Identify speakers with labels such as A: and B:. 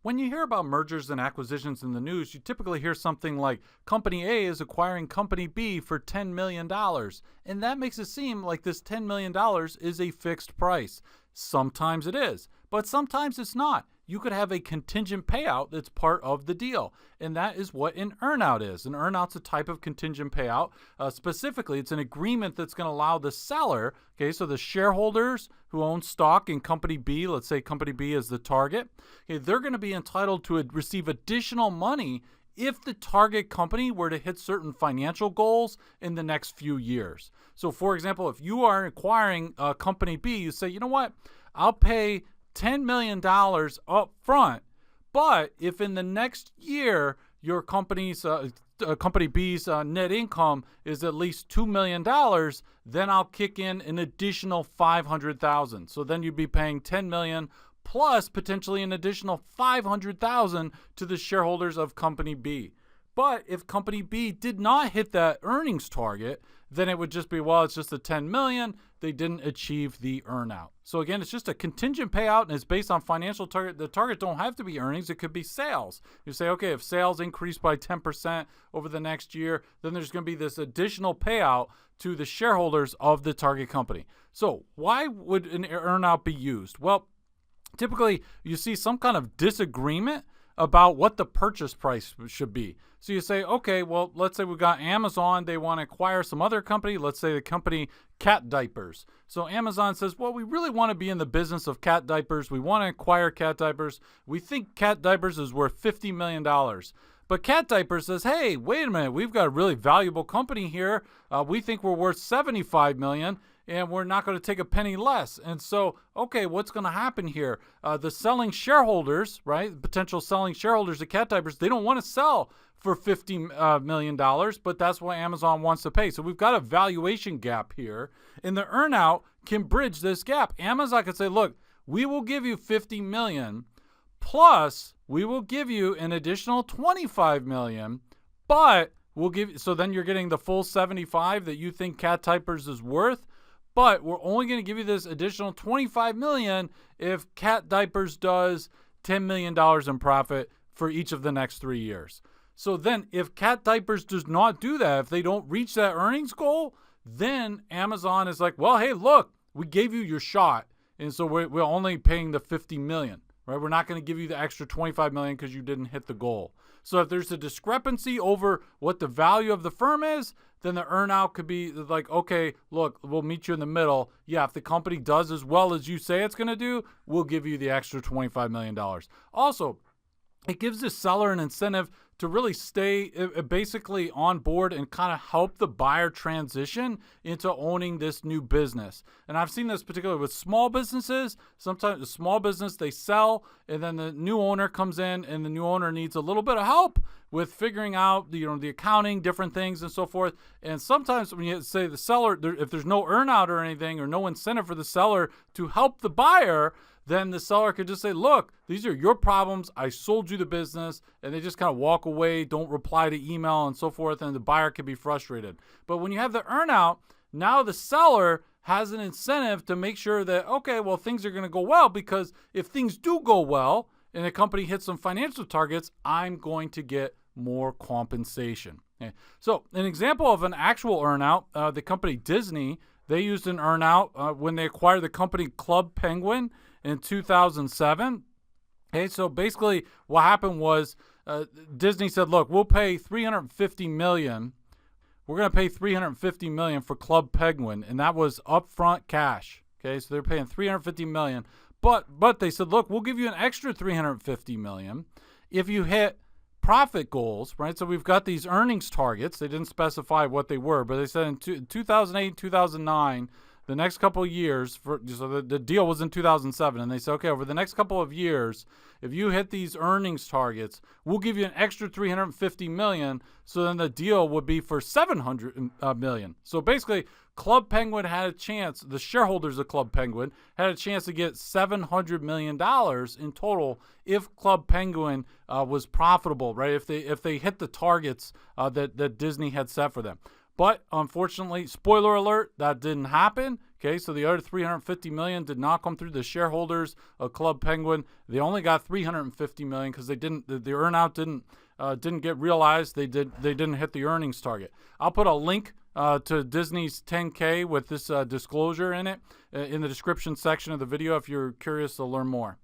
A: When you hear about mergers and acquisitions in the news, you typically hear something like Company A is acquiring Company B for $10 million. And that makes it seem like this $10 million is a fixed price. Sometimes it is, but sometimes it's not. You could have a contingent payout that's part of the deal. And that is what an earnout is. An earnout's a type of contingent payout. Specifically, it's an agreement that's going to allow the seller, okay, so the shareholders who own stock in Company B, let's say Company B is the target, okay, they're going to be entitled to receive additional money if the target company were to hit certain financial goals in the next few years. So, for example, if you are acquiring Company B, you say, you know what, I'll pay $10 million up front, but if in the next year your company's Company B's net income is at least $2 million, then I'll kick in an additional $500,000. So then you'd be paying $10 million plus potentially an additional $500,000 to the shareholders of Company B. But if Company B did not hit that earnings target, then it would just be, well, it's just a $10 million. They didn't achieve the earnout. So again, it's just a contingent payout and it's based on financial target. The target don't have to be earnings. It could be sales. You say, okay, if sales increase by 10% over the next year, then there's going to be this additional payout to the shareholders of the target company. So why would an earnout be used? Well, typically you see some kind of disagreement about what the purchase price should be. So you say, okay, well, let's say we've got Amazon. They want to acquire some other company. Let's say the company Cat Diapers. So Amazon says, well, we really want to be in the business of cat diapers. We want to acquire cat diapers. We think cat diapers is worth $50 million. But Cat Diapers says, hey, wait a minute. We've got a really valuable company here. We think we're worth $75 million. And we're not going to take a penny less. And so, okay, what's going to happen here? The selling shareholders, right, potential selling shareholders of Cat Diapers, they don't want to sell for $50 million, but that's what Amazon wants to pay. So we've got a valuation gap here, and the earnout can bridge this gap. Amazon can say, look, we will give you $50 million, plus we will give you an additional $25 million, but we'll give, so then you're getting the full 75 that you think Cat Diapers is worth. But we're only going to give you this additional $25 million if Cat Diapers does $10 million in profit for each of the next 3 years. So then if Cat Diapers does not do that, if they don't reach that earnings goal, then Amazon is like, well, hey, look, we gave you your shot. And so we're only paying the $50 million, right? We're not going to give you the extra $25 million because you didn't hit the goal. So if there's a discrepancy over what the value of the firm is, then the earnout could be like, okay, look, we'll meet you in the middle. Yeah, if the company does as well as you say it's going to do, we'll give you the extra $25 million. Also, it gives the seller an incentive to really stay basically on board and kind of help the buyer transition into owning this new business. And I've seen this particularly with small businesses. Sometimes the small business, they sell, and then the new owner comes in, and the new owner needs a little bit of help with figuring out the accounting, different things and so forth. And sometimes when you say the seller, if there's no earnout or anything or no incentive for the seller to help the buyer, then the seller could just say, look, these are your problems. I sold you the business. And they just kind of walk away, don't reply to email and so forth. And the buyer could be frustrated. But when you have the earnout, now the seller has an incentive to make sure that, okay, well, things are going to go well, because if things do go well and a company hits some financial targets, I'm going to get more compensation. Okay. So an example of an actual earnout, the company Disney, they used an earnout when they acquired the company Club Penguin in 2007. Okay, so basically what happened was Disney said, look, we'll pay $350 million. We're going to pay $350 million for Club Penguin, and that was upfront cash. Okay, so they're paying $350 million. But they said, look, we'll give you an extra $350 million if you hit profit goals, right? So we've got these earnings targets. They didn't specify what they were, but they said in 2008, 2009, the next couple of years, so the deal was in 2007, and they said, okay, over the next couple of years, if you hit these earnings targets, we'll give you an extra $350 million, so then the deal would be for $700 million. So basically, Club Penguin had a chance, the shareholders of Club Penguin had a chance to get $700 million in total if Club Penguin was profitable, right? If they hit the targets that Disney had set for them. But unfortunately, spoiler alert, that didn't happen. Okay, so the other $350 million did not come through the shareholders of Club Penguin. They only got $350 million because they didn't. The earnout didn't get realized. They didn't hit the earnings target. I'll put a link to Disney's 10K with this disclosure in it in the description section of the video if you're curious to learn more.